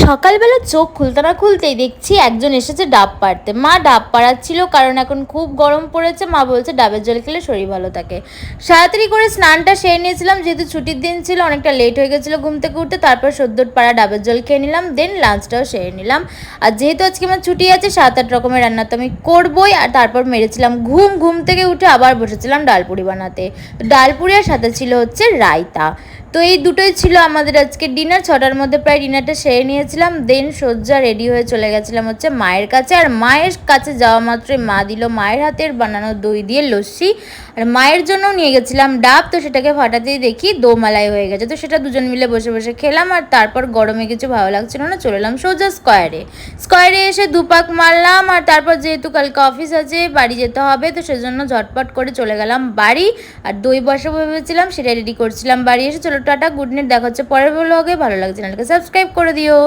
সকালবেলা চোখ খুলতে না খুলতেই দেখছি একজন এসেছে ডাব পাড়তে। মা ডাব পাড়াচ্ছিল, কারণ এখন খুব গরম পড়েছে। মা বলছে ডাবের জল খেলে শরীর ভালো থাকে। তাড়াতাড়ি করে স্নানটা সেরে নিয়েছিলাম, যেহেতু ছুটির দিন ছিল, অনেকটা লেট হয়ে গেছিলো ঘুম থেকে উঠতে। তারপর সদ্য পাড়া ডাবের জল খেয়ে নিলাম, দেন লাঞ্চটাও সেরে নিলাম। আর যেহেতু আজকে আমার ছুটি আছে, 7-8 রকমের রান্না তো আমি করবোই। আর তারপর মেরেছিলাম ঘুম থেকে উঠে আবার বসেছিলাম ডালপুরি বানাতে। ডালপুরি আর সাথে ছিল হচ্ছে রায়তা। তো এই দুটোই ছিল আমাদের আজকে ডিনার। 6টার মধ্যে প্রায় ডিনারটা সেরে নিয়েছিলাম, দেন সজ্জা রেডি হয়ে চলে গেছিলাম হচ্ছে মায়ের কাছে। আর মায়ের কাছে যাওয়া মাত্রই মা দিল মায়ের হাতের বানানো দই দিয়ে লস্যি। আর মায়ের জন্যও নিয়ে গেছিলাম ডাব, তো সেটাকে ফাটাতেই দেখি দোমালাই হয়ে গেছে। তো সেটা দুজন মিলে বসে বসে খেলাম। আর তারপর গরমে কিছু ভালো লাগছিল না, চলে এলাম সোজা স্কোয়ারে এসে দুপাক মারলাম। আর তারপর যেহেতু কালকে অফিস আছে, বাড়ি যেতে হবে, তো সেজন্য ঝটপট করে চলে গেলাম বাড়ি। আর দই বসাবো ভেবেছিলাম, সেটা রেডি করছিলাম। বাড়ি এসে চলো টাটা, গুড নাইট, দেখা হচ্ছে পরের ব্লগে। ভালো লাগছে চ্যানেলকে সাবস্ক্রাইব করে দিও।